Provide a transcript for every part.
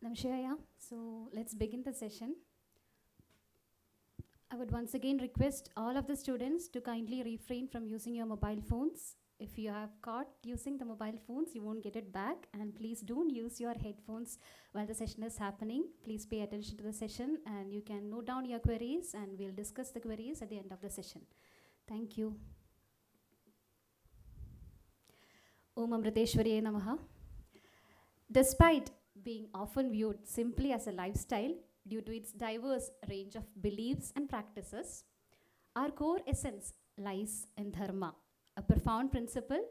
Namshaya. So let's begin the session. I would once again request all of the students to kindly refrain from using your mobile phones. If you have caught using the mobile phones, you won't get it back. And please don't use your headphones while the session is happening. Please pay attention to the session and you can note down your queries and we'll discuss the queries at the end of the session. Thank you. Om Amriteshwariye Namaha. Despite being often viewed simply as a lifestyle due to its diverse range of beliefs and practices, our core essence lies in dharma, a profound principle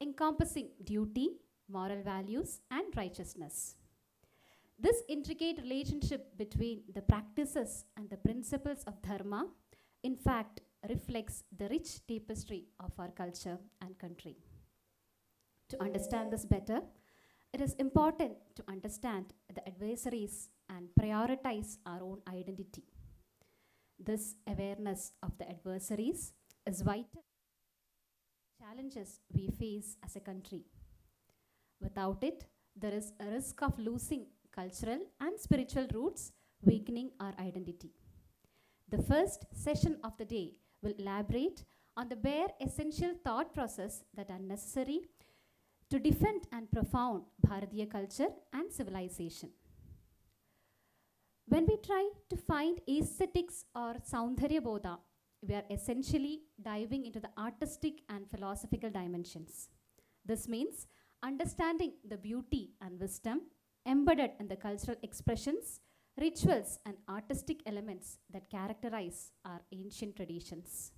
encompassing duty, moral values, and righteousness. This intricate relationship between the practices and the principles of dharma, in fact, reflects the rich tapestry of our culture and country. To understand this better, it is important to understand the adversaries and prioritize our own identity. This awareness of the adversaries is vital to challenges we face as a country. Without it, there is a risk of losing cultural and spiritual roots, weakening our identity. The first session of the day will elaborate on the bare essential thought process that are necessary to defend and profound Bharatiya culture and civilization. When we try to find aesthetics or Saundharya Bodha, we are essentially diving into the artistic and philosophical dimensions. This means understanding the beauty and wisdom embedded in the cultural expressions, rituals, and artistic elements that characterize our ancient traditions.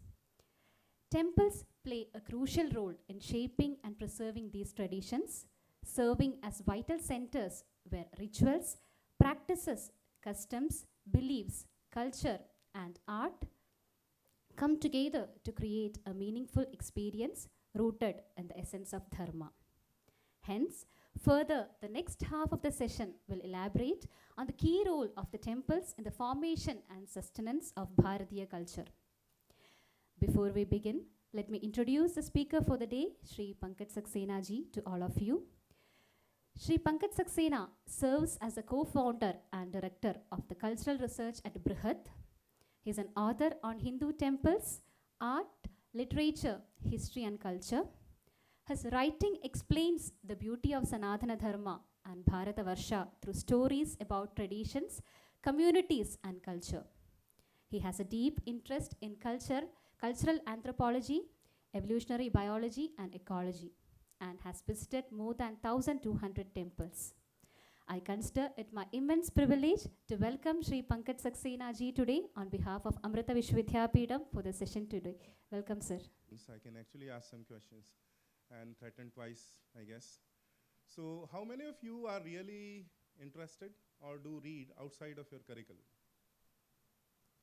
Temples play a crucial role in shaping and preserving these traditions, serving as vital centers where rituals, practices, customs, beliefs, culture, and art come together to create a meaningful experience rooted in the essence of dharma. Hence, further, the next half of the session will elaborate on the key role of the temples in the formation and sustenance of Bharatiya culture. Before we begin, let me introduce the speaker for the day, Shri Pankaj Saxena ji, to all of you. Shri Pankaj Saxena serves as a co-founder and director of the cultural research at Brihat. He is an author on Hindu temples, art, literature, history and culture. His writing explains the beauty of Sanatana Dharma and Bharata Varsha through stories about traditions, communities and culture. He has a deep interest in cultural anthropology, evolutionary biology and ecology, and has visited more than 1,200 temples. I consider it my immense privilege to welcome Shri Pankaj Saxena ji today on behalf of Amrita Vishwavidyapeetham for the session today. Welcome, sir. I can actually ask some questions and threaten twice, I guess. So how many of you are really interested or do read outside of your curriculum?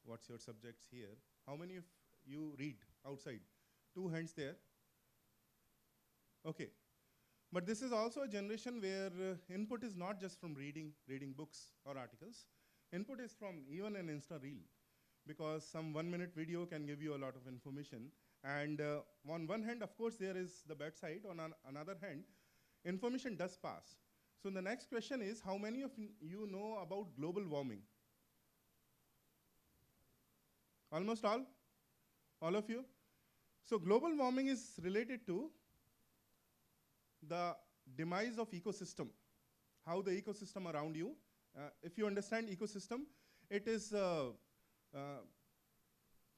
What's your subjects here? How many of you read outside? 2 hands there. Okay. But this is also a generation where input is not just from reading books or articles. Input is from even an Insta reel, because some 1-minute video can give you a lot of information. And on one hand, of course, there is the bad side. On another hand, information does pass. So the next question is, how many of you know about global warming? Almost all? All of you? So global warming is related to the demise of ecosystem, how the ecosystem around you. If you understand ecosystem, it is a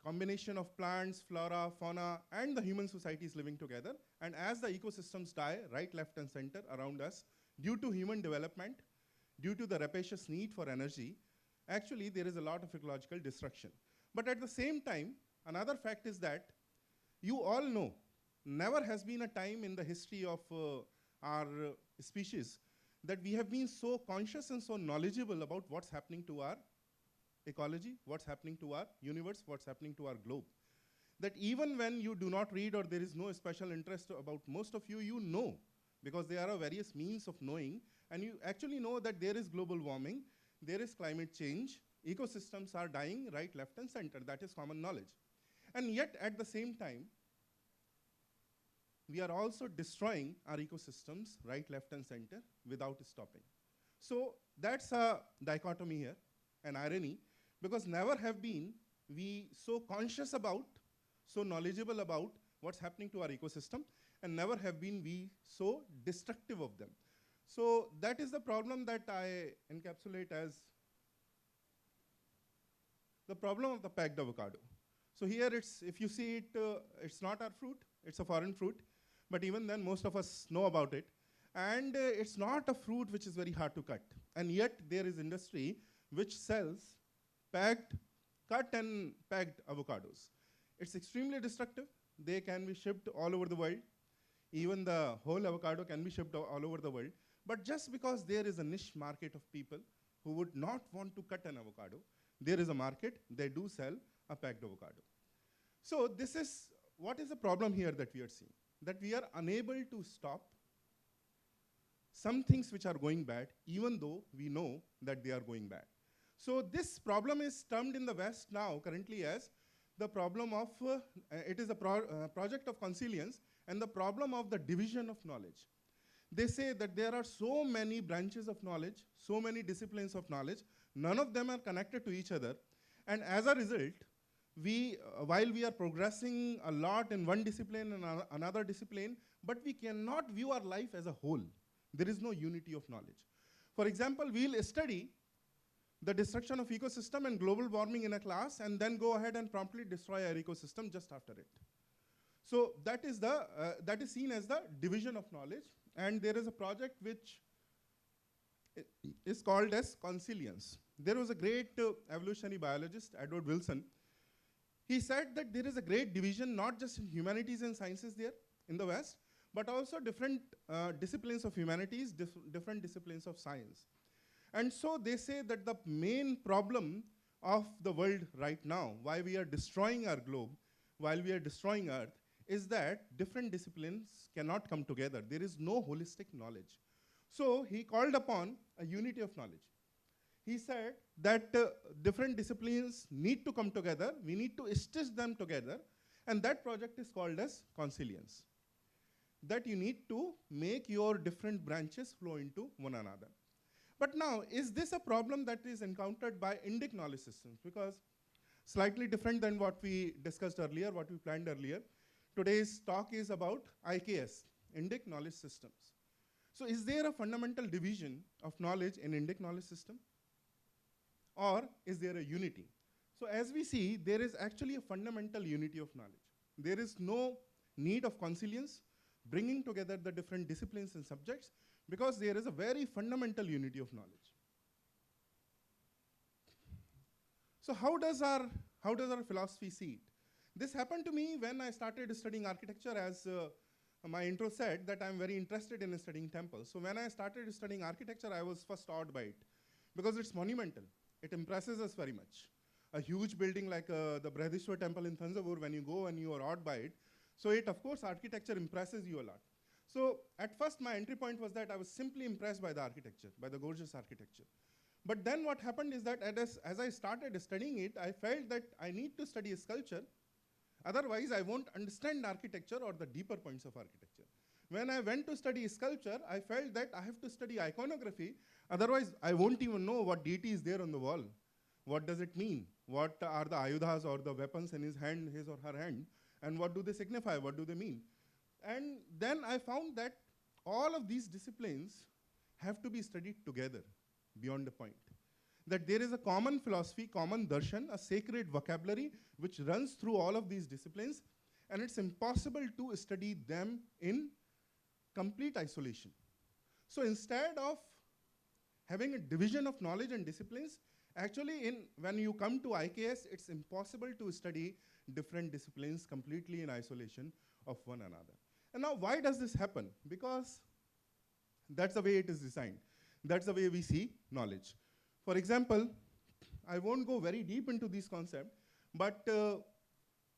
combination of plants, flora, fauna, and the human societies living together. And as the ecosystems die, right, left, and center around us, due to human development, due to the rapacious need for energy, actually there is a lot of ecological destruction. But at the same time, another fact is that you all know, never has been a time in the history of our species that we have been so conscious and so knowledgeable about what's happening to our ecology, what's happening to our universe, what's happening to our globe. That even when you do not read or there is no special interest about most of you, you know, because there are various means of knowing, and you actually know that there is global warming, there is climate change, ecosystems are dying right, left, and center. That is common knowledge. And yet, at the same time, we are also destroying our ecosystems right, left, and center without stopping. So that's a dichotomy here, an irony, because never have been we so conscious about, so knowledgeable about what's happening to our ecosystem, and never have been we so destructive of them. So that is the problem that I encapsulate as the problem of the packed avocado. So here it's, if you see it, it's not our fruit, it's a foreign fruit, but even then most of us know about it. And it's not a fruit which is very hard to cut. And yet there is industry which sells packed, cut and packed avocados. It's extremely destructive. They can be shipped all over the world. Even the whole avocado can be shipped all over the world. But just because there is a niche market of people who would not want to cut an avocado, there is a market, they do sell a packed avocado. So this is, what is the problem here that we are seeing? That we are unable to stop some things which are going bad, even though we know that they are going bad. So this problem is termed in the West now currently as the problem of, it is a project of consilience and the problem of the division of knowledge. They say that there are so many branches of knowledge, so many disciplines of knowledge, none of them are connected to each other. And as a result, we, while we are progressing a lot in one discipline and another discipline, but we cannot view our life as a whole. There is no unity of knowledge. For example, we'll study the destruction of ecosystem and global warming in a class and then go ahead and promptly destroy our ecosystem just after it. So that is, that is seen as the division of knowledge. And there is a project which is called as consilience. There was a great evolutionary biologist, Edward Wilson. He said that there is a great division, not just in humanities and sciences there in the West, but also different disciplines of humanities, different disciplines of science. And so they say that the main problem of the world right now, why we are destroying our globe, while we are destroying Earth, is that different disciplines cannot come together. There is no holistic knowledge. So he called upon a unity of knowledge. He said that different disciplines need to come together, we need to stitch them together, and that project is called as consilience. That you need to make your different branches flow into one another. But now, is this a problem that is encountered by Indic knowledge systems? Because slightly different than what we discussed earlier, what we planned earlier, today's talk is about IKS, Indic knowledge systems. So is there a fundamental division of knowledge in Indic knowledge system? Or is there a unity? So as we see, there is actually a fundamental unity of knowledge. There is no need of consilience, bringing together the different disciplines and subjects, because there is a very fundamental unity of knowledge. So how does our philosophy see it? This happened to me when I started studying architecture, as my intro said, that I'm very interested in studying temples. So when I started studying architecture, I was first awed by it, because it's monumental. It impresses us very much. A huge building like the Brihadishwar temple in Thanjavur, when you go and you are awed by it, so it, of course, architecture impresses you a lot. So at first, my entry point was that I was simply impressed by the architecture, by the gorgeous architecture. But then what happened is that as I started studying it, I felt that I need to study sculpture. Otherwise, I won't understand architecture or the deeper points of architecture. When I went to study sculpture, I felt that I have to study iconography. Otherwise, I won't even know what deity is there on the wall. What does it mean? What are the ayudhas or the weapons in his hand, his or her hand? And what do they signify? What do they mean? And then I found that all of these disciplines have to be studied together beyond a point. That there is a common philosophy, common darshan, a sacred vocabulary which runs through all of these disciplines, and it's impossible to study them in complete isolation. So instead of having a division of knowledge and disciplines, actually when you come to IKS, it's impossible to study different disciplines completely in isolation of one another. And now why does this happen? Because that's the way it is designed. That's the way we see knowledge. For example, I won't go very deep into this concept, but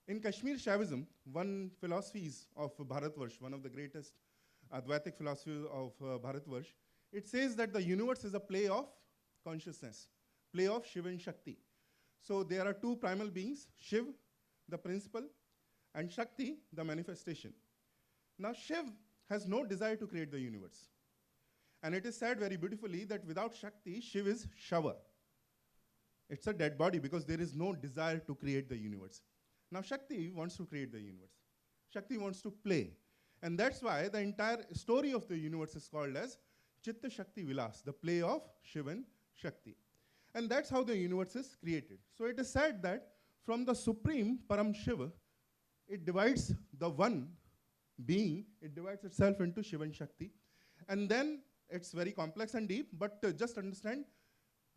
in Kashmir Shaivism, one philosophies of Bharatvarsh, one of the greatest Advaitic philosophies of Bharatvarsh, it says that the universe is a play of consciousness, play of Shiva and Shakti. So there are two primal beings, Shiv, the principle, and Shakti, the manifestation. Now Shiv has no desire to create the universe. And it is said very beautifully that without Shakti, Shiv is Shava. It's a dead body because there is no desire to create the universe. Now Shakti wants to create the universe. Shakti wants to play. And that's why the entire story of the universe is called as Chitta Shakti Vilas, the play of Shiv and Shakti. And that's how the universe is created. So it is said that from the supreme Param Shiva, it divides the one being, it divides itself into Shiva and Shakti. And then it's very complex and deep, but just understand,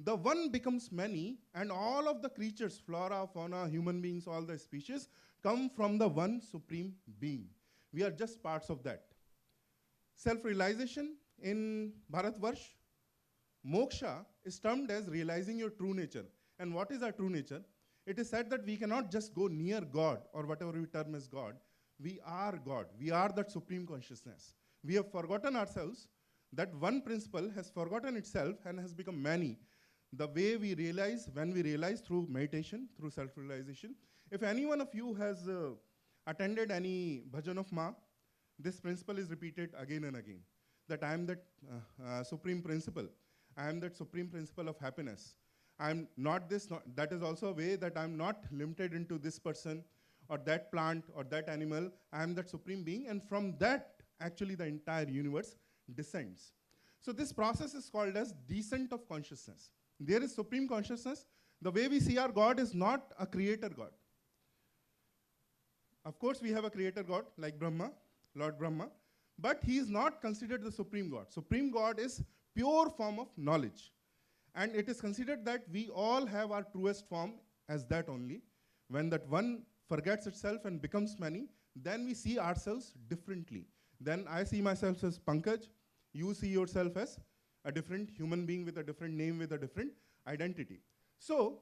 the one becomes many, and all of the creatures, flora, fauna, human beings, all the species, come from the one supreme being. We are just parts of that. Self-realization in Bharatvarsh, moksha is termed as realizing your true nature. And what is our true nature? It is said that we cannot just go near God, or whatever we term as God. We are God. We are that supreme consciousness. We have forgotten ourselves. That one principle has forgotten itself and has become many. The way we realize, when we realize through meditation, through self-realization. If any one of you has attended any bhajan of Ma, this principle is repeated again and again. That I am that supreme principle. I am that supreme principle of happiness. I am not this, that is also a way that I am not limited into this person or that plant or that animal. I am that supreme being, and from that, actually the entire universe descends. So this process is called as descent of consciousness. There is supreme consciousness. The way we see our God is not a creator God. Of course, we have a creator God like Brahma, Lord Brahma, but he is not considered the supreme God. Supreme God is pure form of knowledge. And it is considered that we all have our truest form as that only. When that one forgets itself and becomes many, then we see ourselves differently. Then I see myself as Pankaj, you see yourself as a different human being with a different name, with a different identity. So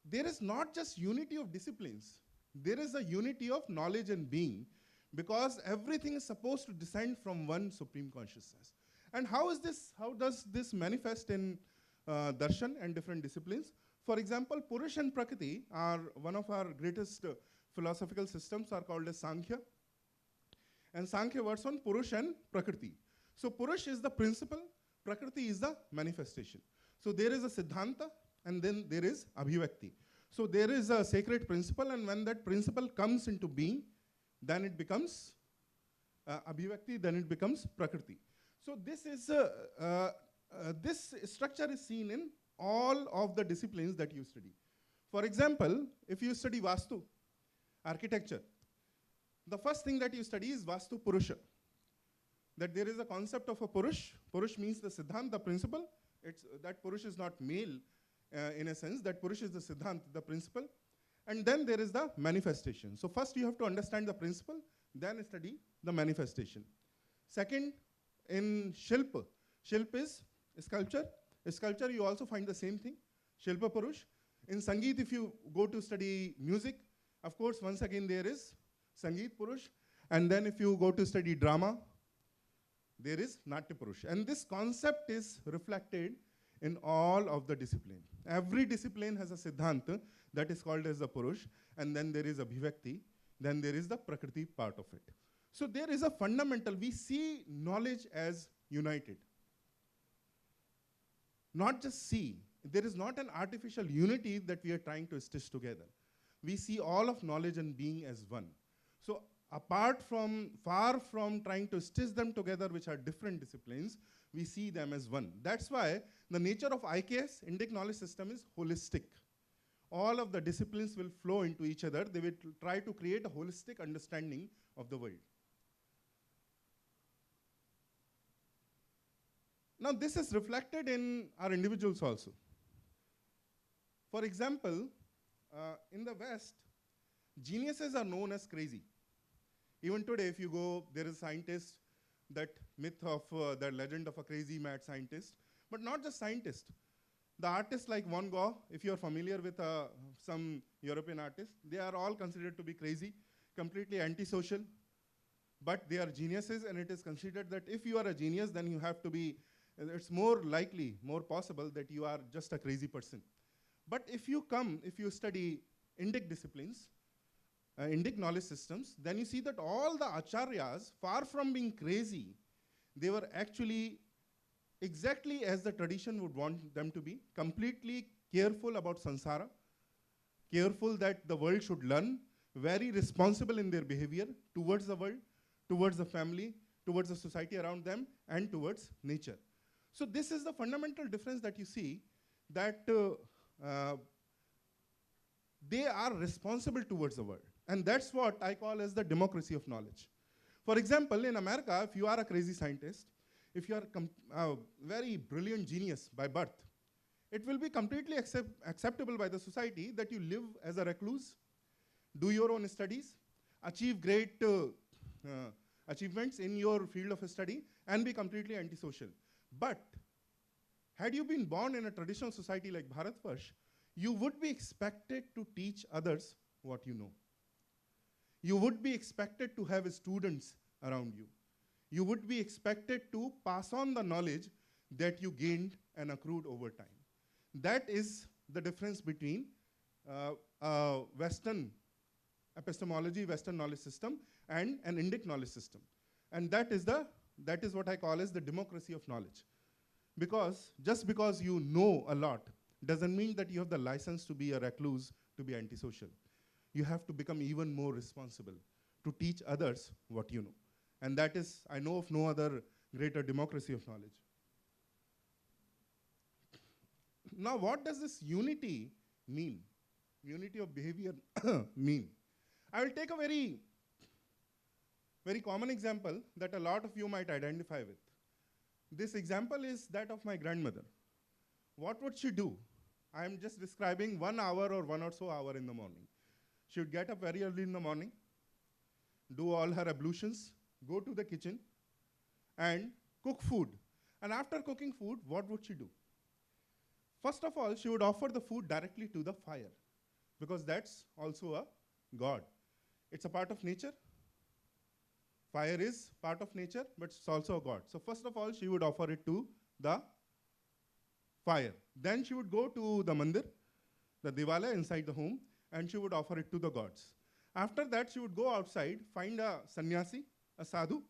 there is not just unity of disciplines, there is a unity of knowledge and being, because everything is supposed to descend from one supreme consciousness. And how does this manifest in darshan and different disciplines? For example, Purush and Prakriti are one of our greatest philosophical systems are called as Sankhya. And Sankhya works on Purush and Prakriti. So Purush is the principle, Prakriti is the manifestation. So there is a Siddhanta, and then there is Abhivakti. So there is a sacred principle, and when that principle comes into being, then it becomes Abhivakti, then it becomes Prakriti. So this structure is seen in all of the disciplines that you study. For example, if you study Vastu, architecture, the first thing that you study is Vastu Purusha. That there is a concept of a Purush. Purush means the Siddhanta, the principle. That Purush is not male in a sense. That Purush is the Siddhanta, the principle. And then there is the manifestation. So first you have to understand the principle, then study the manifestation. Second, in Shilpa. Shilpa is sculpture. Sculpture, you also find the same thing, Shilpa Purush. In Sangeet, if you go to study music, of course, once again there is Sangeet Purush. And then if you go to study drama, there is Natya Purush. And this concept is reflected in all of the discipline. Every discipline has a Siddhanta that is called as the Purush. And then there is Abhivakti. Then there is the Prakriti part of it. So there is a fundamental, we see knowledge as united. Not just see, there is not an artificial unity that we are trying to stitch together. We see all of knowledge and being as one. So far from trying to stitch them together, which are different disciplines, we see them as one. That's why the nature of IKS, Indic Knowledge System, is holistic. All of the disciplines will flow into each other. They will try to create a holistic understanding of the world. Now this is reflected in our individuals also. For example, in the West, geniuses are known as crazy. Even today, if you go, there is a scientist, that myth of the legend of a crazy mad scientist, but not just scientist. The artists like Van Gogh, if you're familiar with some European artists, they are all considered to be crazy, completely antisocial, but they are geniuses, and it is considered that if you are a genius, then you have to be, it's more likely, more possible that you are just a crazy person. But if you study Indic disciplines, Indic knowledge systems, then you see that all the acharyas, far from being crazy, they were actually exactly as the tradition would want them to be, completely careful about samsara, careful that the world should learn, very responsible in their behavior towards the world, towards the family, towards the society around them, and towards nature. So this is the fundamental difference that you see, that they are responsible towards the world. And that's what I call as the democracy of knowledge. For example, in America, if you are a crazy scientist, if you are a very brilliant genius by birth, it will be completely acceptable by the society that you live as a recluse, do your own studies, achieve great achievements in your field of study, and be completely antisocial. But had you been born in a traditional society like Bharatvarsh, you would be expected to teach others what you know. You would be expected to have students around you. You would be expected to pass on the knowledge that you gained and accrued over time. That is the difference between Western epistemology, Western knowledge system, and an Indic knowledge system. And that is what I call as the democracy of knowledge. Because just because you know a lot doesn't mean that you have the license to be a recluse, to be antisocial. You have to become even more responsible to teach others what you know. And that is, I know of no other greater democracy of knowledge. Now, what does this unity mean? Unity of behavior mean? I will take a very common example that a lot of you might identify with. This example is that of my grandmother. What would she do? I am just describing 1 hour or 1 or so hour in the morning. She would get up very early in the morning, do all her ablutions, go to the kitchen, and cook food. And after cooking food, what would she do? First of all, she would offer the food directly to the fire, because that's also a god. It's a part of nature. Fire is part of nature, but it's also a god. So first of all, she would offer it to the fire. Then she would go to the mandir, the Devala inside the home, and she would offer it to the gods. After that, she would go outside, find a sannyasi, a sadhu,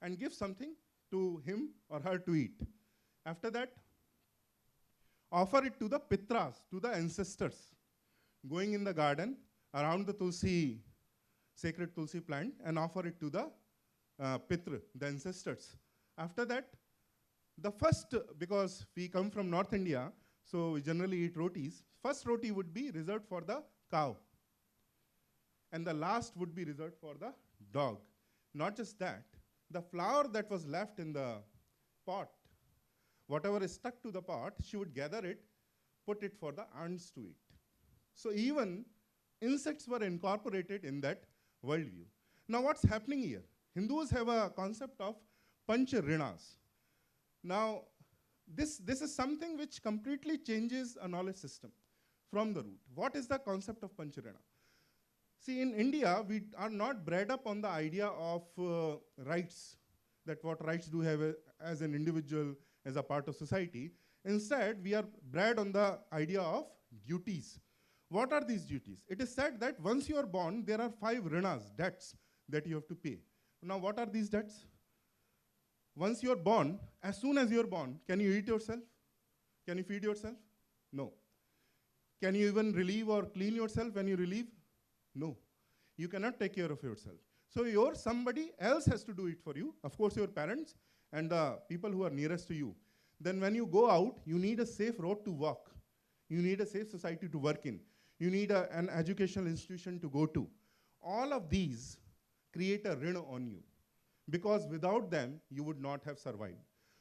and give something to him or her to eat. After that, offer it to the pitras, to the ancestors, going in the garden around the tulsi, sacred tulsi plant, and offer it to the pitra, the ancestors. After that, the first, because we come from North India, so we generally eat rotis, first roti would be reserved for the cow. And the last would be reserved for the dog. Not just that, the flour that was left in the pot, whatever is stuck to the pot, she would gather it, put it for the ants to eat. So even insects were incorporated in that worldview. Now what's happening here? Hindus have a concept of pancharinas. Now this is something which completely changes a knowledge system from the root. What is the concept of pancharina? See, in India, we are not bred up on the idea of rights, that what rights do have as an individual, as a part of society. Instead, we are bred on the idea of duties. What are these duties? It is said that once you are born, there are 5 rinas, debts, that you have to pay. Now, what are these debts? Once you are born, as soon as you are born, can you eat yourself? Can you feed yourself? No. Can you even relieve or clean yourself when you relieve? No. You cannot take care of yourself. So somebody else has to do it for you. Of course, your parents and the people who are nearest to you. Then when you go out, you need a safe road to walk. You need a safe society to work in. You need an educational institution to go to. All of these create a rin on you, because without them, you would not have survived.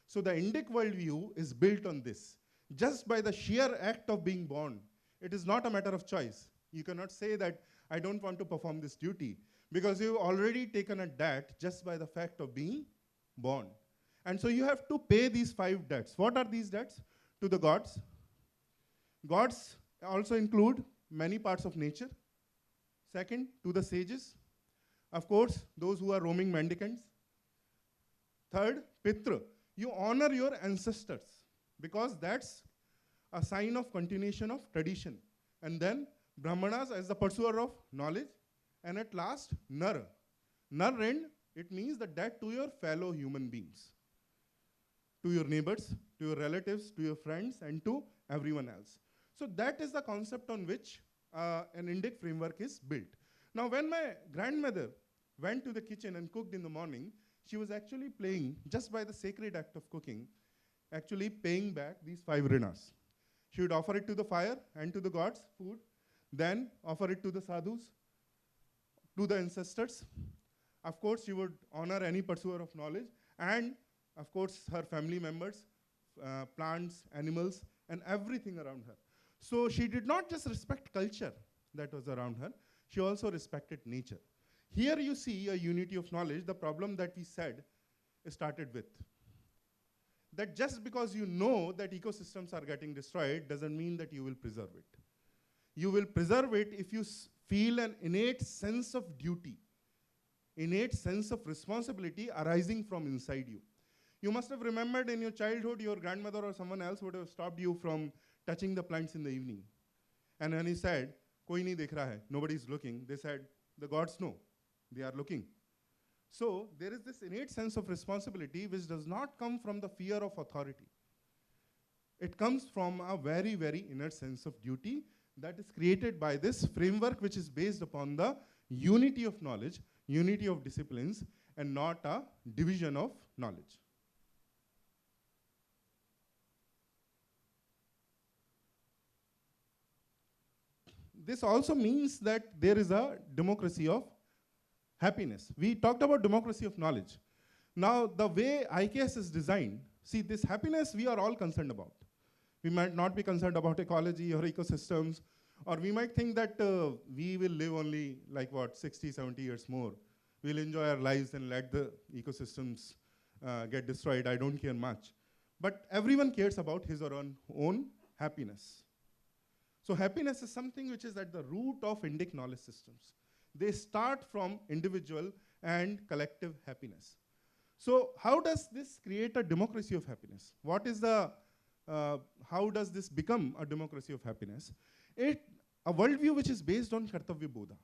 So the Indic worldview is built on this. Just by the sheer act of being born, it is not a matter of choice. You cannot say that I don't want to perform this duty, because you've already taken a debt just by the fact of being born. And so you have to pay these 5 debts. What are these debts? To the gods. Gods also include many parts of nature. Second, to the sages. Of course, those who are roaming mendicants. Third, pitra. You honor your ancestors, because that's a sign of continuation of tradition. And then brahmanas as the pursuer of knowledge. And at last, nar. Nar, it means the debt to your fellow human beings. to your neighbors, to your relatives, to your friends, and to everyone else. So that is the concept on which an Indic framework is built. Now, when my grandmother went to the kitchen and cooked in the morning, she was actually playing, just by the sacred act of cooking, actually paying back these 5 rinas. She would offer it to the fire and to the gods, food, then offer it to the sadhus, to the ancestors. Of course, she would honor any pursuer of knowledge, and of course, her family members, plants, animals, and everything around her. So she did not just respect culture that was around her, she also respected nature. Here you see a unity of knowledge. The problem that we said started with. That just because you know that ecosystems are getting destroyed doesn't mean that you will preserve it. You will preserve it if you feel an innate sense of duty, innate sense of responsibility arising from inside you. You must have remembered in your childhood, your grandmother or someone else would have stopped you from touching the plants in the evening. And when he said, "Koi nahi dekh raha hai," nobody's looking, they said, "The gods know, they are looking." So there is this innate sense of responsibility which does not come from the fear of authority. It comes from a very, very inner sense of duty that is created by this framework, which is based upon the unity of knowledge, unity of disciplines, and not a division of knowledge. This also means that there is a democracy of happiness. We talked about democracy of knowledge. Now, the way IKS is designed, see, this happiness we are all concerned about. We might not be concerned about ecology or ecosystems, or we might think that we will live only like what, 60, 70 years more. We'll enjoy our lives and let the ecosystems get destroyed. I don't care much. But everyone cares about his or her own happiness. So happiness is something which is at the root of Indic knowledge systems. They start from individual and collective happiness. So how does this create a democracy of happiness? What is the, how does this become a democracy of happiness? A worldview which is based on Kartavya Bodha.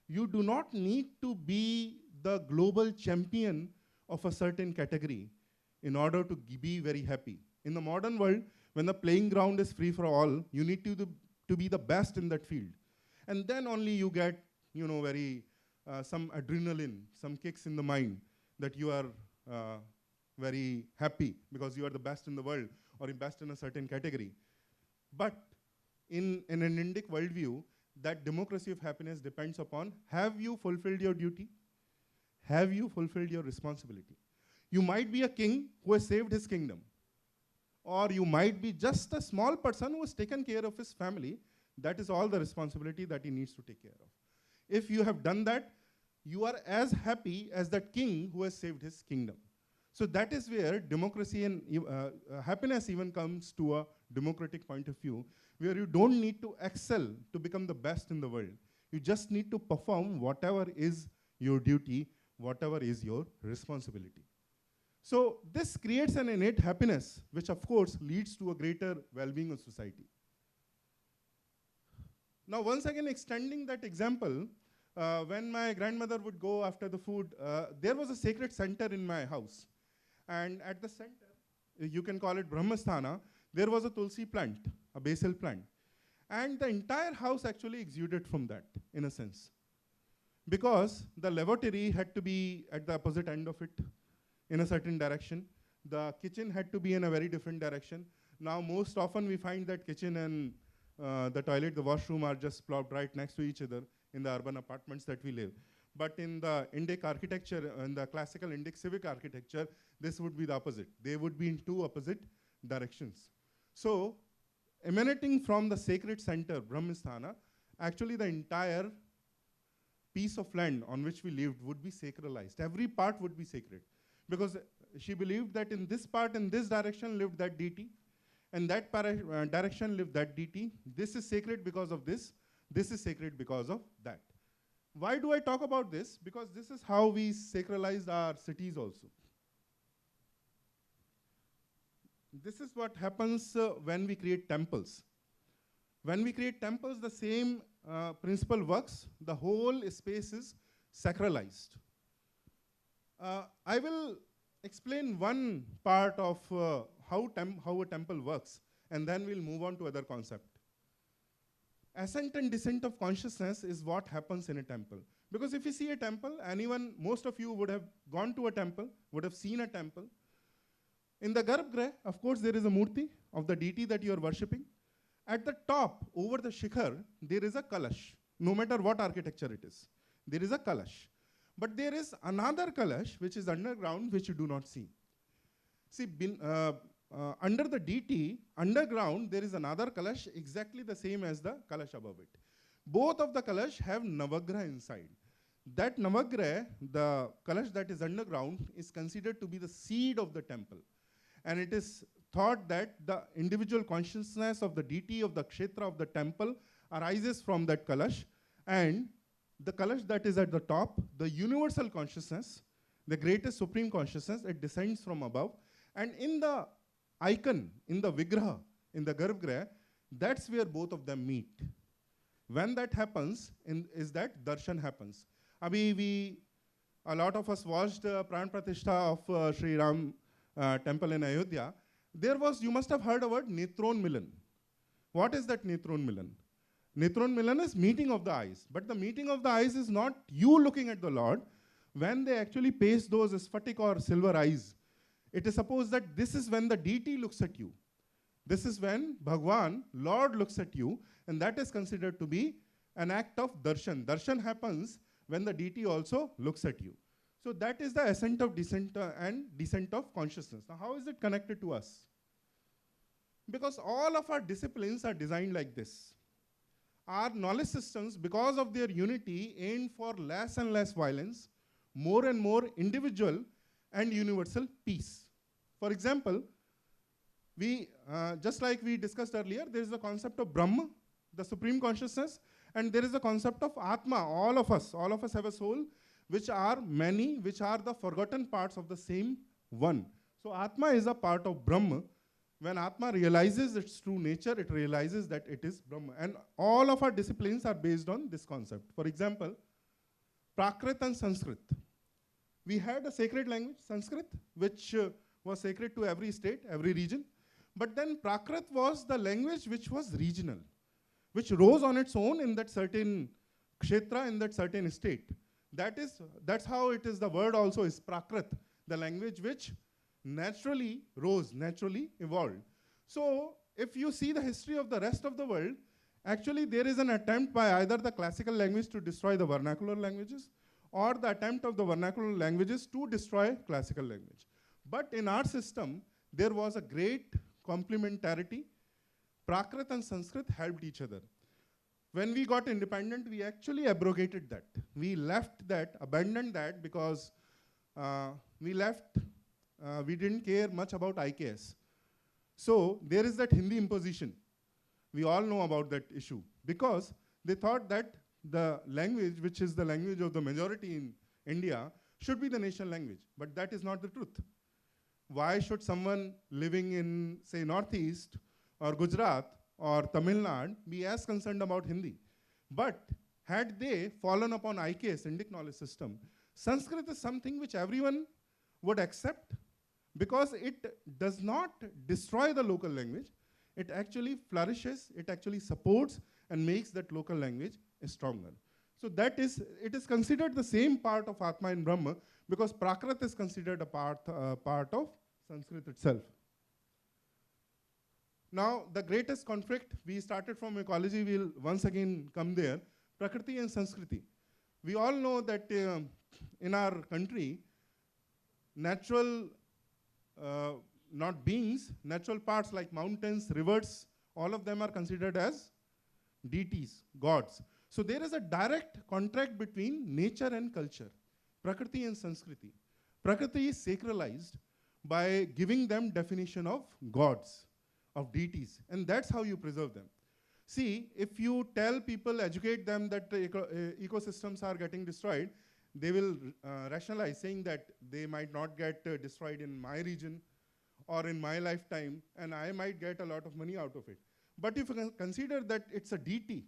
You do not need to be the global champion of a certain category in order to be very happy. In the modern world, when the playing ground is free for all, you need to be the best in that field. And then only you get, some adrenaline, some kicks in the mind that you are very happy because you are the best in the world or the best in a certain category. But in an Indic worldview, that democracy of happiness depends upon, have you fulfilled your duty? Have you fulfilled your responsibility? You might be a king who has saved his kingdom. Or you might be just a small person who has taken care of his family. That is all the responsibility that he needs to take care of. If you have done that, you are as happy as that king who has saved his kingdom. So that is where democracy and happiness even comes to a democratic point of view, where you don't need to excel to become the best in the world. You just need to perform whatever is your duty, whatever is your responsibility. So this creates an innate happiness, which of course leads to a greater well-being of society. Now, once again, extending that example, when my grandmother would go after the food, there was a sacred center in my house. And at the center, you can call it Brahmasthana, there was a tulsi plant, a basil plant. And the entire house actually exuded from that, in a sense. Because the lavatory had to be at the opposite end of it, in a certain direction. The kitchen had to be in a very different direction. Now, most often we find that kitchen and the toilet, the washroom are just plopped right next to each other in the urban apartments that we live. But in the Indic architecture, in the classical Indic civic architecture, this would be the opposite. They would be in two opposite directions. So, emanating from the sacred center, Brahmasthana, actually the entire piece of land on which we lived would be sacralized. Every part would be sacred. Because she believed that in this part, in this direction lived that deity, and that direction lived that deity. This is sacred because of this. This is sacred because of that. Why do I talk about this? Because this is how we sacralize our cities also. This is what happens when we create temples. When we create temples, the same principle works. The whole space is sacralized. I will explain one part of how a temple works, and then we'll move on to other concept. Ascent and descent of consciousness is what happens in a temple. Because if you see a temple, most of you would have gone to a temple, would have seen a temple. In the Garbhagriha, of course, there is a murti of the deity that you are worshipping. At the top, over the shikhar, there is a kalash, no matter what architecture it is. There is a kalash. But there is another kalash, which is underground, which you do not see. See, under the deity, underground, there is another kalash, exactly the same as the kalash above it. Both of the kalash have navagraha inside. That navagraha, the kalash that is underground, is considered to be the seed of the temple. And it is thought that the individual consciousness of the deity of the kshetra of the temple arises from that kalash. And the kalash that is at the top, the universal consciousness, the greatest supreme consciousness, it descends from above. And in the icon, in the vigraha, in the Garbhagriha, that's where both of them meet. When that happens, is that darshan happens. A lot of us watched Pran Pratishtha of Sri Ram temple in Ayodhya. There was, you must have heard a word, Netron Milan. What is that Netron Milan? Netron Milan is meeting of the eyes. But the meeting of the eyes is not you looking at the Lord. When they actually paste those sphatic or silver eyes, it is supposed that this is when the deity looks at you. This is when Bhagwan, Lord, looks at you, and that is considered to be an act of darshan. Darshan happens when the deity also looks at you. So that is the ascent of descent and descent of consciousness. Now, how is it connected to us? Because all of our disciplines are designed like this. Our knowledge systems, because of their unity, aim for less and less violence, more and more individual and universal peace. For example, just like we discussed earlier, there is the concept of Brahma, the supreme consciousness, and there is the concept of Atma. All of us have a soul, which are many, which are the forgotten parts of the same one. So Atma is a part of Brahma. When Atma realizes its true nature, it realizes that it is Brahma. And all of our disciplines are based on this concept. For example, Prakrit and Sanskrit. We had a sacred language, Sanskrit, which was sacred to every state, every region. But then Prakrit was the language which was regional, which rose on its own in that certain kshetra, in that certain state. That's how it is, the word also is Prakrit, the language which naturally rose, naturally evolved. So if you see the history of the rest of the world, actually there is an attempt by either the classical language to destroy the vernacular languages, or the attempt of the vernacular languages to destroy classical language. But in our system, there was a great complementarity. Prakrit and Sanskrit helped each other. When we got independent, we actually abrogated that. We left that, abandoned that, because we didn't care much about IKS. So there is that Hindi imposition. We all know about that issue, because they thought that the language, which is the language of the majority in India, should be the national language. But that is not the truth. Why should someone living in, say, Northeast or Gujarat or Tamil Nadu be as concerned about Hindi? But had they fallen upon IKS, Indic knowledge system, Sanskrit is something which everyone would accept, because it does not destroy the local language. It actually flourishes, it actually supports and makes that local language stronger. So it is considered the same part of Atma and Brahma, because Prakrit is considered a part of Sanskrit itself. Now, the greatest conflict, we started from ecology, we'll once again come there, Prakriti and Sanskriti. We all know that in our country, natural, not beings, natural parts like mountains, rivers, all of them are considered as deities, gods. So there is a direct contract between nature and culture, Prakriti and Sanskriti. Prakriti is sacralized by giving them definition of gods, of deities, and that's how you preserve them. See, if you tell people, educate them that the ecosystems are getting destroyed, they will rationalize, saying that they might not get destroyed in my region or in my lifetime, and I might get a lot of money out of it. But if you consider that it's a deity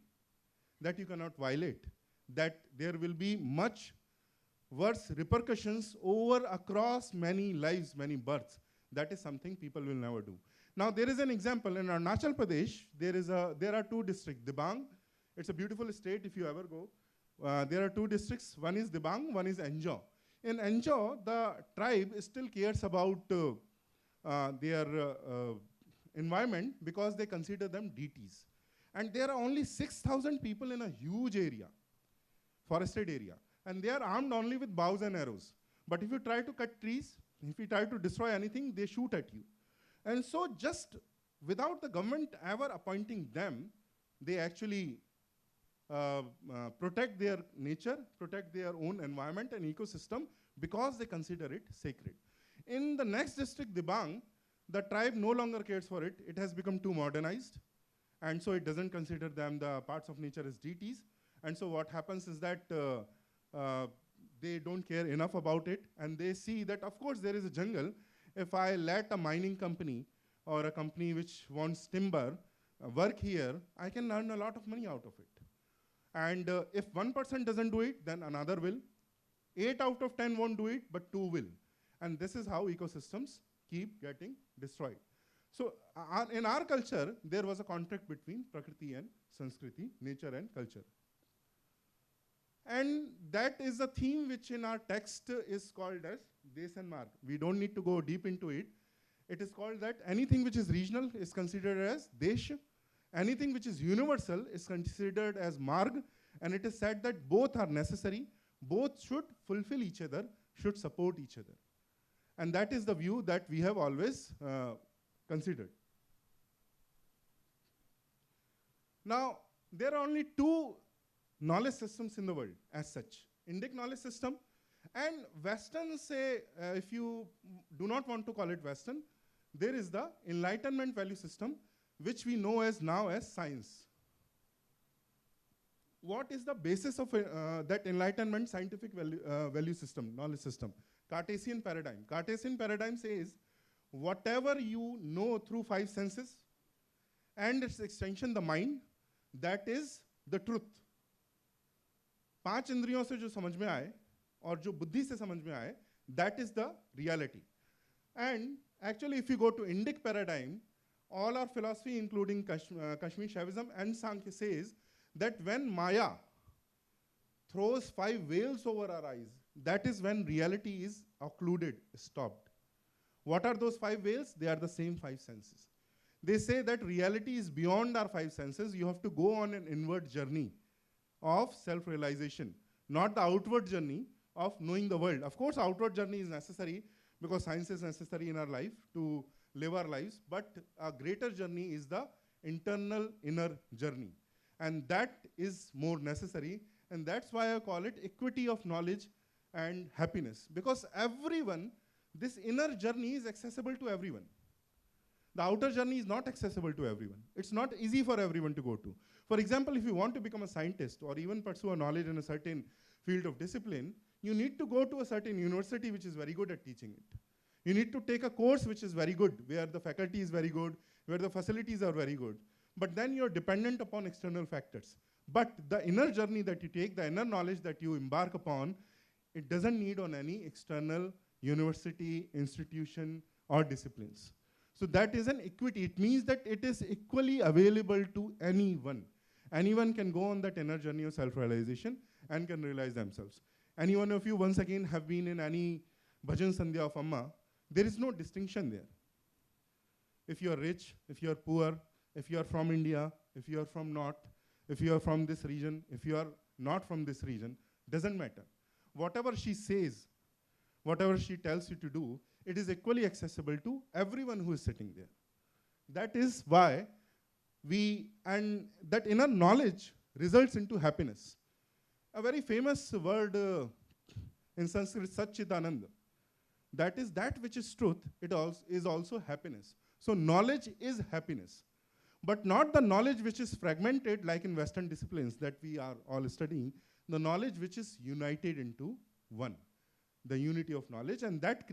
that you cannot violate, that there will be much worse repercussions over across many lives, many births. That is something people will never do. Now there is an example in Arunachal Pradesh. There are two districts. Dibang, it's a beautiful state if you ever go. There are two districts. One is Dibang, one is Enjo. In Enjo, the tribe still cares about their environment because they consider them deities. And there are only 6,000 people in a huge area, forested area. And they are armed only with bows and arrows. But if you try to cut trees, if you try to destroy anything, they shoot at you. And so just without the government ever appointing them, they actually protect their nature, protect their own environment and ecosystem because they consider it sacred. In the next district, Dibang, the tribe no longer cares for it. It has become too modernized. And so it doesn't consider them the parts of nature as deities. And so what happens is that they don't care enough about it. And they see that, of course, there is a jungle. If I let a mining company or a company which wants timber work here, I can earn a lot of money out of it. And if one person doesn't do it, then another will. 8 out of 10 won't do it, but 2 will. And this is how ecosystems keep getting destroyed. So in our culture, there was a contract between Prakriti and Sanskriti, nature and culture. And that is a theme which in our text is called as Des and Marg. We don't need to go deep into it. It is called that anything which is regional is considered as Desh. Anything which is universal is considered as Marg. And it is said that both are necessary. Both should fulfill each other, should support each other. And that is the view that we have always considered. Now, there are only 2 knowledge systems in the world as such. Indic knowledge system and Western, say, if you do not want to call it Western, there is the Enlightenment value system, which we know as now as science. What is the basis of that Enlightenment scientific value system, knowledge system? Cartesian paradigm. Cartesian paradigm says, whatever you know through 5 senses and its extension, the mind, that is the truth. 5 इंद्रियों से जो समझ में आए और जो बुद्धि से समझ में आए, that is the reality. And actually, if you go to Indic paradigm, all our philosophy, including Kashmir Shaivism and Sankhya, says that when Maya throws 5 veils over our eyes, that is when reality is occluded, stopped. What are those 5 veils? They are the same 5 senses. They say that reality is beyond our 5 senses. You have to go on an inward journey of self-realization, not the outward journey of knowing the world. Of course, outward journey is necessary because science is necessary in our life to live our lives, but a greater journey is the internal inner journey. And that is more necessary, and that's why I call it equity of knowledge and happiness, because everyone, this inner journey is accessible to everyone. The outer journey is not accessible to everyone. It's not easy for everyone to go to. For example, if you want to become a scientist or even pursue a knowledge in a certain field of discipline, you need to go to a certain university which is very good at teaching it. You need to take a course which is very good, where the faculty is very good, where the facilities are very good. But then you're dependent upon external factors. But the inner journey that you take, the inner knowledge that you embark upon, it doesn't need on any external university, institution, or disciplines. So that is an equity. It means that it is equally available to anyone. Anyone can go on that inner journey of self-realization and can realize themselves. Any one of you, once again, have been in any bhajan sandhya of Amma, there is no distinction there. If you are rich, if you are poor, if you are from India, if you are from North, if you are from this region, if you are not from this region, doesn't matter. Whatever she says, whatever she tells you to do, it is equally accessible to everyone who is sitting there. That is why and that inner knowledge results into happiness. A very famous word in Sanskrit, Satchitananda. That is that which is truth, it is also happiness. So knowledge is happiness. But not the knowledge which is fragmented like in Western disciplines that we are all studying, the knowledge which is united into one. The unity of knowledge, and that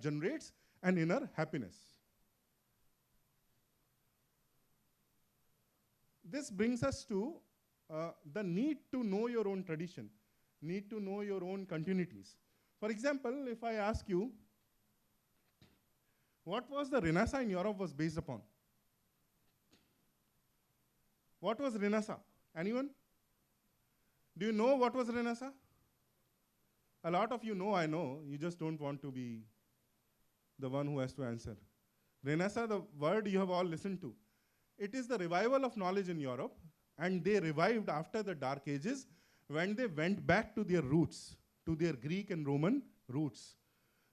generates an inner happiness. This brings us to the need to know your own tradition. need to know your own continuities. For example, if I ask you, what was the Renaissance in Europe was based upon? What was Renaissance? Anyone? Do you know what was Renaissance? A lot of you know, I know, you just don't want to be the one who has to answer. Renaissance, the word you have all listened to. It is the revival of knowledge in Europe, and they revived after the Dark Ages when they went back to their roots, to their Greek and Roman roots.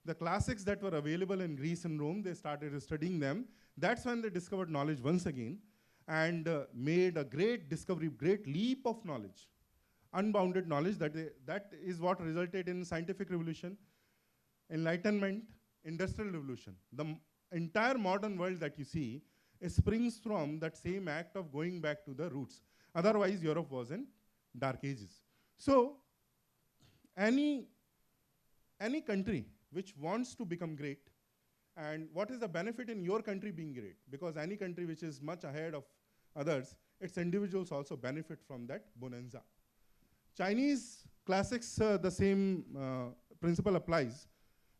The classics that were available in Greece and Rome, they started studying them. That's when they discovered knowledge once again and made a great discovery, great leap of knowledge, unbounded knowledge. That is what resulted in scientific revolution, enlightenment, industrial revolution. The entire modern world that you see springs from that same act of going back to the roots. Otherwise, Europe was in Dark Ages. So, any country which wants to become great, and what is the benefit in your country being great? Because any country which is much ahead of others, its individuals also benefit from that bonanza. Chinese classics, the same principle applies.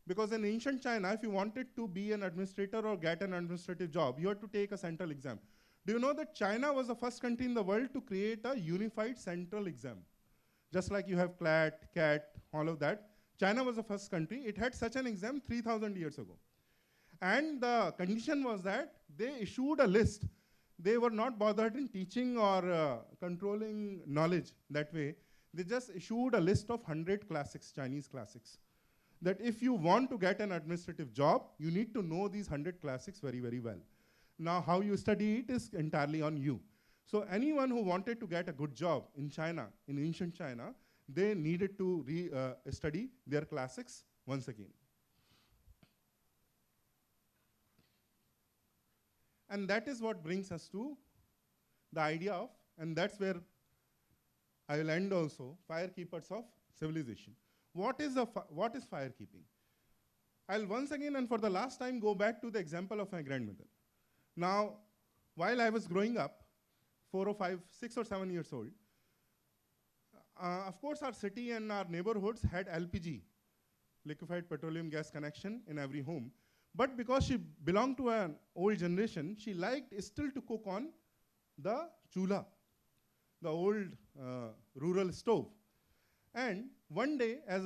Because in ancient China, if you wanted to be an administrator or get an administrative job, you had to take a central exam. Do you know that China was the first country in the world to create a unified central exam? Just like you have CLAT, CAT, all of that. China was the first country. It had such an exam 3,000 years ago. And the condition was that they issued a list. They were not bothered in teaching or controlling knowledge that way. They just issued a list of 100 classics, Chinese classics. That if you want to get an administrative job, you need to know these 100 classics very, very well. Now, how you study it is entirely on you. So anyone who wanted to get a good job in China, in ancient China, they needed to study their classics once again. And that is what brings us to the idea of, and that's where I will end also, firekeepers of civilization. What is firekeeping? I'll once again and for the last time go back to the example of my grandmother. Now, while I was growing up, 4 or 5, 6 or 7 years old, of course our city and our neighborhoods had LPG, liquefied petroleum gas connection in every home. But because she belonged to an old generation, she liked still to cook on the chula, the old rural stove. And one day, as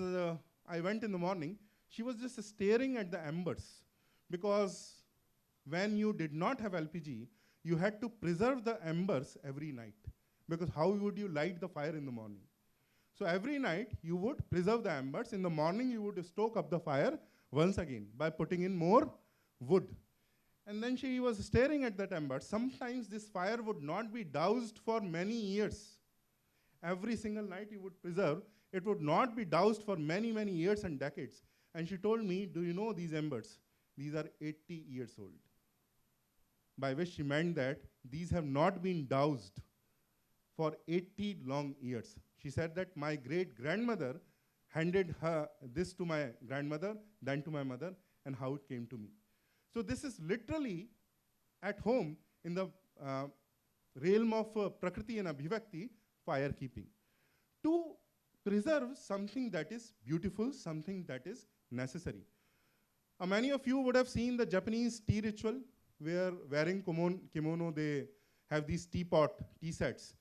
I went in the morning, she was just staring at the embers, because when you did not have LPG, you had to preserve the embers every night, because how would you light the fire in the morning? So every night, you would preserve the embers. In the morning, you would stoke up the fire once again by putting in more wood. And then she was staring at that ember. Sometimes this fire would not be doused for many years. Every single night you would preserve. It would not be doused for many, many years and decades. And she told me, do you know these embers? These are 80 years old. By which she meant that these have not been doused for 80 long years. She said that my great-grandmother handed this to my grandmother, then to my mother, and how it came to me. So this is literally at home in the realm of Prakriti and Abhivakti, firekeeping. To preserve something that is beautiful, something that is necessary. Many of you would have seen the Japanese tea ritual, where wearing kimono, they have these tea sets.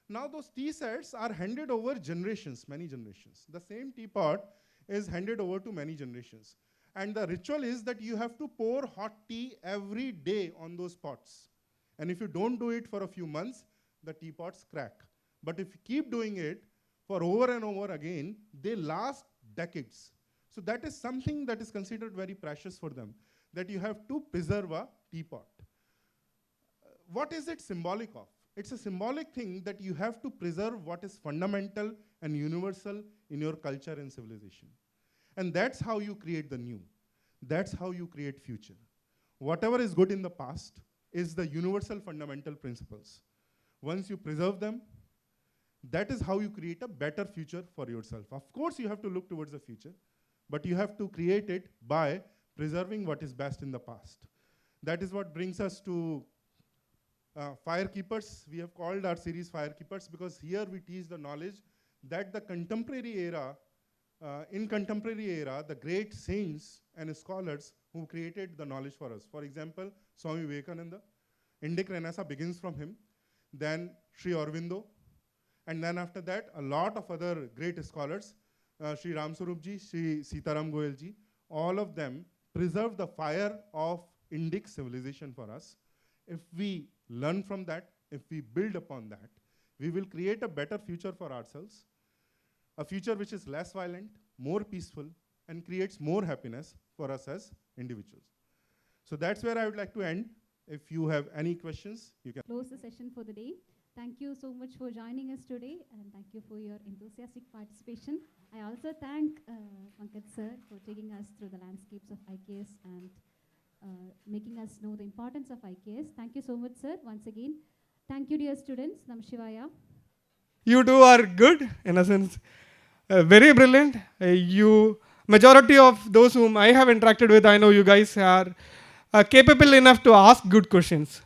Now those tea sets are handed over generations, many generations. The same teapot is handed over to many generations. And the ritual is that you have to pour hot tea every day on those pots. And if you don't do it for a few months, the teapots crack. But if you keep doing it for over and over again, they last decades. So that is something that is considered very precious for them, that you have to preserve a teapot. What is it symbolic of? It's a symbolic thing that you have to preserve what is fundamental and universal in your culture and civilization. And that's how you create the new. That's how you create future. Whatever is good in the past is the universal fundamental principles. Once you preserve them, that is how you create a better future for yourself. Of course, you have to look towards the future, but you have to create it by preserving what is best in the past. That is what brings us to Firekeepers. We have called our series Firekeepers because here we teach the knowledge that the contemporary era, in contemporary era, the great saints and scholars who created the knowledge for us. For example, Swami Vivekananda, Indic Renaissance begins from him. Then Sri Aurobindo, and then after that, a lot of other great scholars, Sri Ram Swarup ji, Sri Sitaram Goyal ji, all of them preserve the fire of Indic civilization for us. If we learn from that, if we build upon that, we will create a better future for ourselves, a future which is less violent, more peaceful, and creates more happiness for us as individuals. So that's where I would like to end. If you have any questions, you can Close the session for the day. Thank you so much for joining us today, and thank you for your enthusiastic participation. I also thank Pankaj sir for taking us through the landscapes of IKS and making us know the importance of IKS. Thank you so much, sir, once again. Thank you, dear students. Nam Shivaya. You two are good, in a sense, very brilliant. Majority of those whom I have interacted with, I know you guys are capable enough to ask good questions.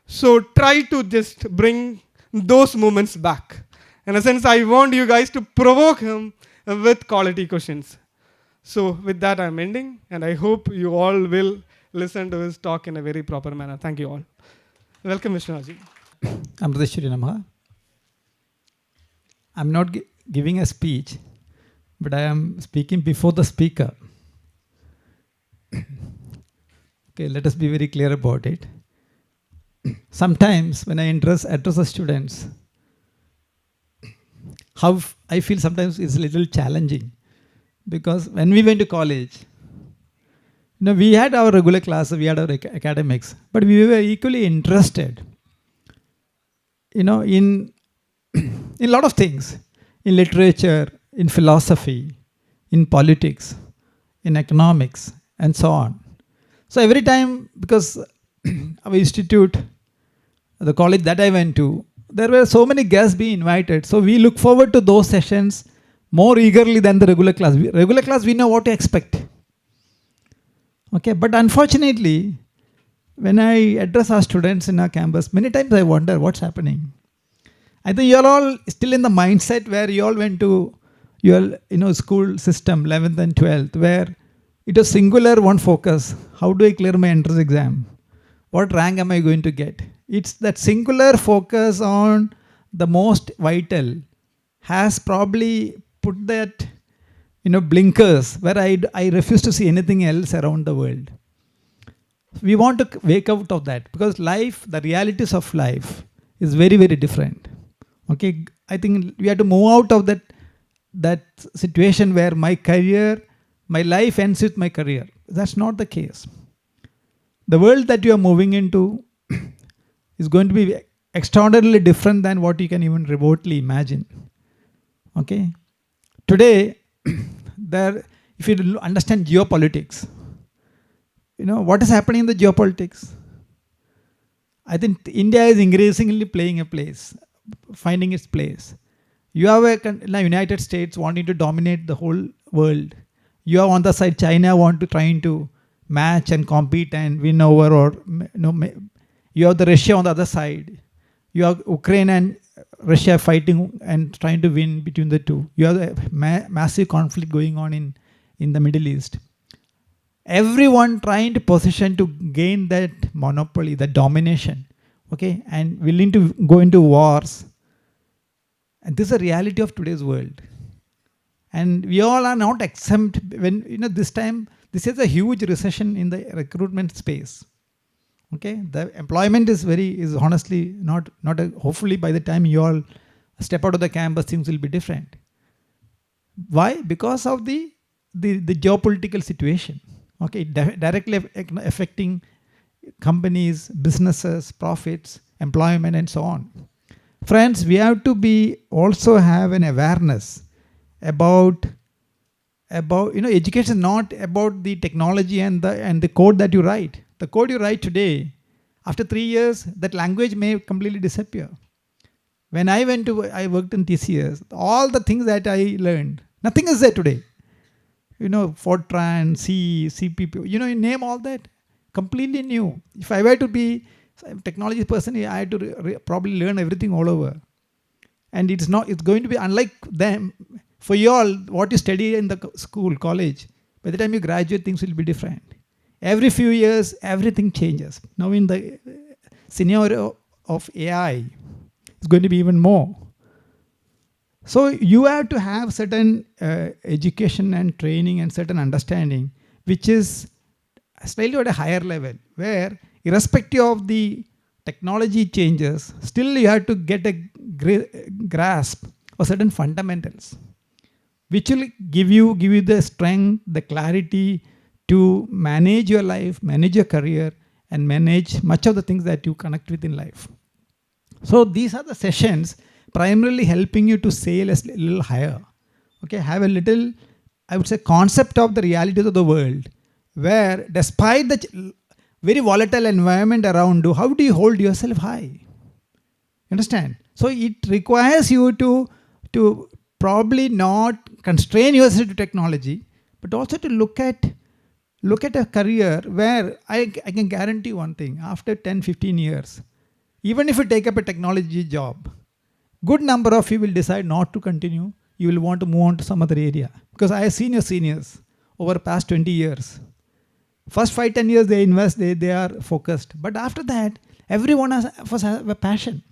So try to just bring those moments back. In a sense, I want you guys to provoke him with quality questions. So with that, I'm ending, and I hope you all will listen to his talk in a very proper manner. Thank you all. Welcome, Vishnuji. Amritapuri Namaha. I'm not giving a speech, but I am speaking before the speaker. Okay, let us be very clear about it. Sometimes when I address the students, how I feel sometimes is a little challenging, because when we went to college, we had our regular classes, we had our academics, but we were equally interested, in a lot of things, in literature, in philosophy, in politics, in economics, and so on. So every time, because our institute, the college that I went to, there were so many guests being invited. So we look forward to those sessions more eagerly than the regular class. Regular class, we know what to expect. Okay, but unfortunately, when I address our students in our campus, many times I wonder what's happening. I think you're all still in the mindset where you all went to your school system, 11th and 12th, where it was singular, one focus. How do I clear my entrance exam? What rank am I going to get? It's that singular focus on the most vital has probably put that blinkers where I refuse to see anything else around the world. We want to wake out of that, because life, the realities of life is very, very different. Okay, I think we have to move out of that situation where my life ends with my career. That's not the case. The world that you are moving into is going to be extraordinarily different than what you can even remotely imagine. Okay, today, if you understand geopolitics, what is happening in the geopolitics? I think India is increasingly finding its place. You have the United States wanting to dominate the whole world. You have on the side China trying to match and compete and win over, or you have the Russia on the other side. You have Ukraine and Russia fighting and trying to win between the two. You have a massive conflict going on in the Middle East. Everyone trying to position to gain that monopoly, that domination, okay, and willing to go into wars. And this is the reality of today's world. And we all are not exempt when, this time, this is a huge recession in the recruitment space. Okay, the employment is honestly hopefully by the time you all step out of the campus, things will be different. Why? Because of the geopolitical situation. Okay, directly affecting companies, businesses, profits, employment, and so on. Friends, we have to also have an awareness about education is not about the technology and the code that you write. The code you write today, after 3 years, that language may completely disappear. When I worked in TCS, all the things that I learned, nothing is there today. Fortran, C, CPP, you name all that, completely new. If I were to be a technology person, I had to probably learn everything all over. And it's going to be unlike them. For you all, what you study in the school, college, by the time you graduate, things will be different. Every few years, everything changes. Now in the scenario of AI, it's going to be even more. So you have to have certain education and training and certain understanding, which is slightly at a higher level, where irrespective of the technology changes, still you have to get a grasp of certain fundamentals, which will give you the strength, the clarity to manage your life, manage your career, and manage much of the things that you connect with in life. So these are the sessions primarily helping you to sail a little higher. Okay, have a little, I would say, concept of the realities of the world, where despite the very volatile environment around you, how do you hold yourself high? Understand? So it requires you to probably not constrain yourself to technology, but also to look at a career where I can guarantee one thing: after 10, 15 years, even if you take up a technology job, good number of you will decide not to continue. You will want to move on to some other area. Because I have seen your seniors over the past 20 years. First 5, 10 years they invest, they are focused. But after that, everyone has a passion.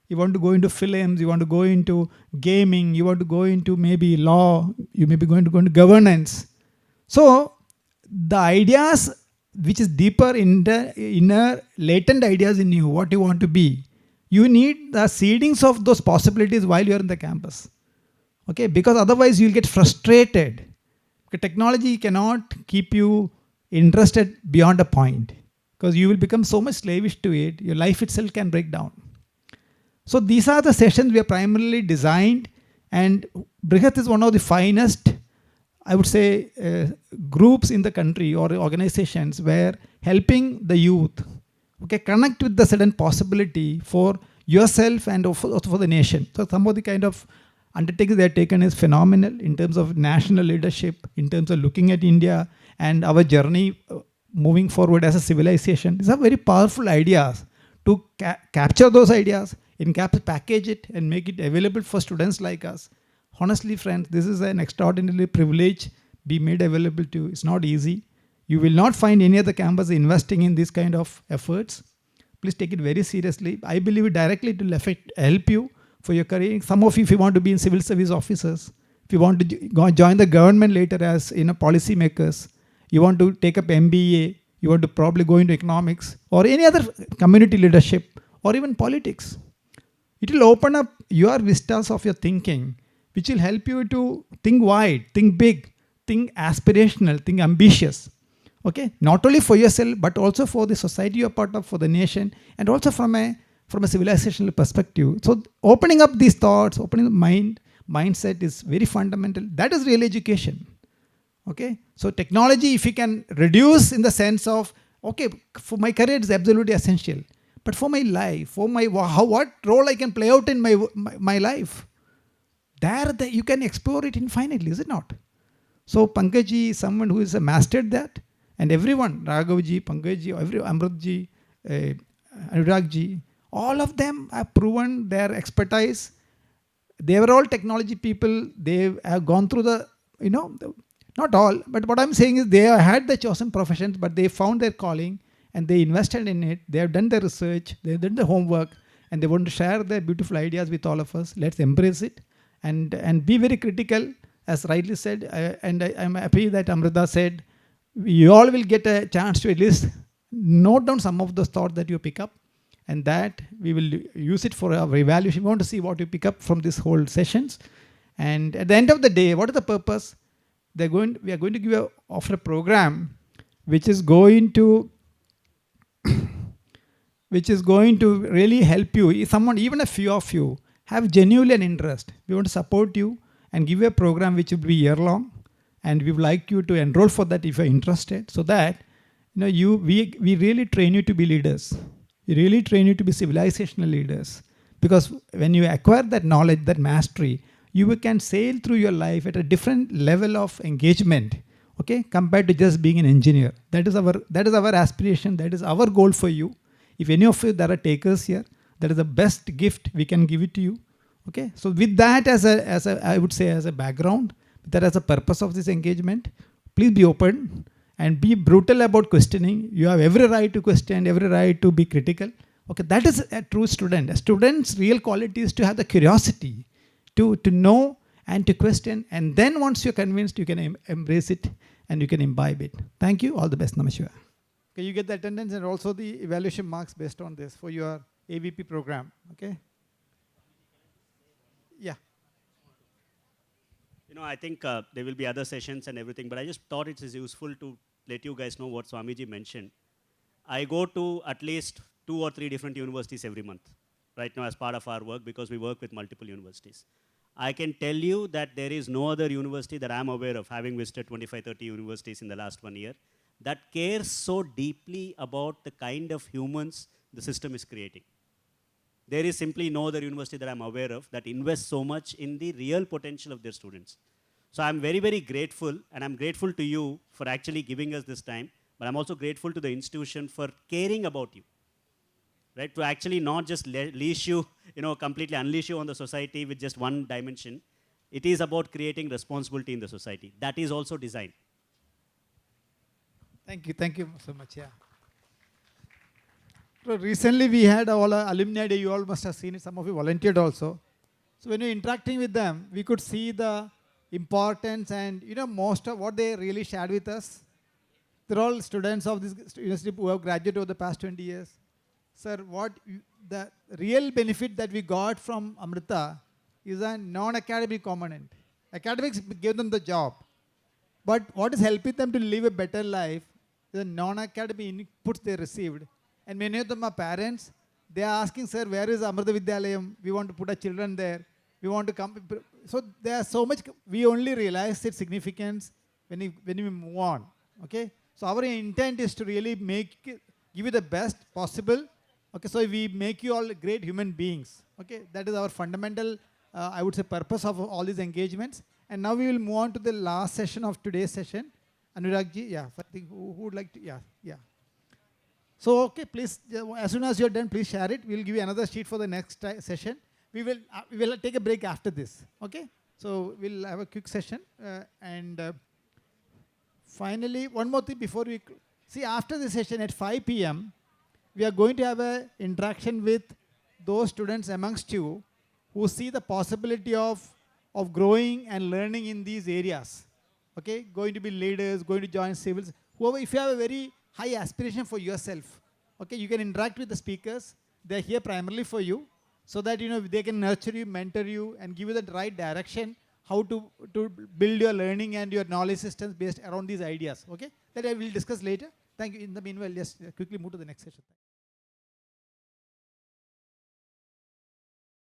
You want to go into films, you want to go into gaming, you want to go into maybe law, you may be going to go into governance. So the ideas which is deeper in the inner latent ideas in you, what you want to be, you need the seedings of those possibilities while you're in the campus. Okay, because otherwise you'll get frustrated. Okay, technology cannot keep you interested beyond a point, because you will become so much slavish to it, your life itself can break down. So these are the sessions we are primarily designed, and Brihat is one of the finest, I would say, groups in the country or organizations where helping the youth, okay, connect with the certain possibility for yourself and also for the nation. So some of the kind of undertakings they have taken is phenomenal in terms of national leadership, in terms of looking at India and our journey moving forward as a civilization. These are very powerful ideas. To capture those ideas, package it and make it available for students like us. Honestly, friends, this is an extraordinary privilege be made available to you. It's not easy. You will not find any other campus investing in this kind of efforts. Please take it very seriously. I believe it directly to help you for your career. Some of you, if you want to be in civil service officers, if you want to join the government later as policy makers, you want to take up MBA, you want to probably go into economics or any other community leadership or even politics. It will open up your vistas of your thinking, which will help you to think wide, think big, think aspirational, think ambitious. Okay, not only for yourself, but also for the society you're part of, for the nation, and also from a civilizational perspective. So opening up these thoughts, opening the mindset is very fundamental. That is real education. Okay, so technology, if you can reduce in the sense of, okay, for my career it's absolutely essential, but for my life, for my what role I can play out in my life, you can explore it infinitely, is it not? So Pankaj is someone who has mastered that, and everyone, Raghavji, Pankajji, Amritji, Anuragji, all of them have proven their expertise. They were all technology people. They have gone through not all, but what I'm saying is they have had the chosen professions, but they found their calling and they invested in it. They have done their research, they have done the homework, and they want to share their beautiful ideas with all of us. Let's embrace it and be very critical, as rightly said. And I'm happy that Amrita said, you all will get a chance to at least note down some of those thoughts that you pick up, and that we will use it for our evaluation. We want to see what you pick up from this whole sessions. And at the end of the day, what is the purpose? We are going to offer a program which is going to really help you. If someone, even a few of you, have genuinely an interest, we want to support you and give you a program which will be year-long, and we would like you to enroll for that if you're interested, so that we really train you to be leaders. We really train you to be civilizational leaders, because when you acquire that knowledge, that mastery, you can sail through your life at a different level of engagement, okay, compared to just being an engineer. That is our aspiration. That is our goal for you. If any of you, there are takers here, that is the best gift we can give it to you. Okay, so with that as a I would say as a background, that as a purpose of this engagement, please be open and be brutal about questioning. You have every right to question, every right to be critical. Okay, that is a true student. A student's real quality is to have the curiosity to know and to question, and then once you're convinced, you can embrace it and you can imbibe it. Thank you. All the best. Namaskar. Okay, you get the attendance and also the evaluation marks based on this for your AVP program. Okay. Yeah. I think there will be other sessions and everything, but I just thought it is useful to let you guys know what Swamiji mentioned. I go to at least 2 or 3 different universities every month right now as part of our work, because we work with multiple universities. I can tell you that there is no other university that I'm aware of, having visited 25, 30 universities in the last 1 year, that cares so deeply about the kind of humans the system is creating. There is simply no other university that I'm aware of that invests so much in the real potential of their students. So I'm very, very grateful, and I'm grateful to you for actually giving us this time, but I'm also grateful to the institution for caring about you, right? To actually not just leash you, completely unleash you on the society with just one dimension. It is about creating responsibility in the society. That is also design. Thank you so much. Yeah. So recently we had all our alumni day. You all must have seen it. Some of you volunteered also. So when you're interacting with them, we could see the importance and most of what they really shared with us. They're all students of this university who have graduated over the past 20 years. Sir, the real benefit that we got from Amrita is a non-academic component. Academics gave them the job. But what is helping them to live a better life is the non-academic inputs they received. And many of them are parents. They are asking, sir, where is Amrita Vidyalayam? We want to put our children there. We want to come. So there are so much. We only realize its significance when we move on. Okay. So our intent is to really give you the best possible. Okay. So we make you all great human beings. Okay. That is our fundamental, I would say, purpose of all these engagements. And now we will move on to the last session of today's session. Anuragji, yeah, I think who would like to, yeah. So, okay, please, as soon as you're done, please share it. We'll give you another sheet for the next session. We will take a break after this, okay? So, we'll have a quick session. Finally, one more thing before we, see, after the session at 5 p.m., we are going to have an interaction with those students amongst you who see the possibility of growing and learning in these areas, okay? Going to be leaders, going to join civils. Whoever, if you have a very high aspiration for yourself, okay, you can interact with the speakers. They're here primarily for you, so that they can nurture you, mentor you, and give you the right direction how to build your learning and your knowledge systems based around these ideas. Okay, that I will discuss later. Thank you. In the meanwhile, just quickly move to the next session.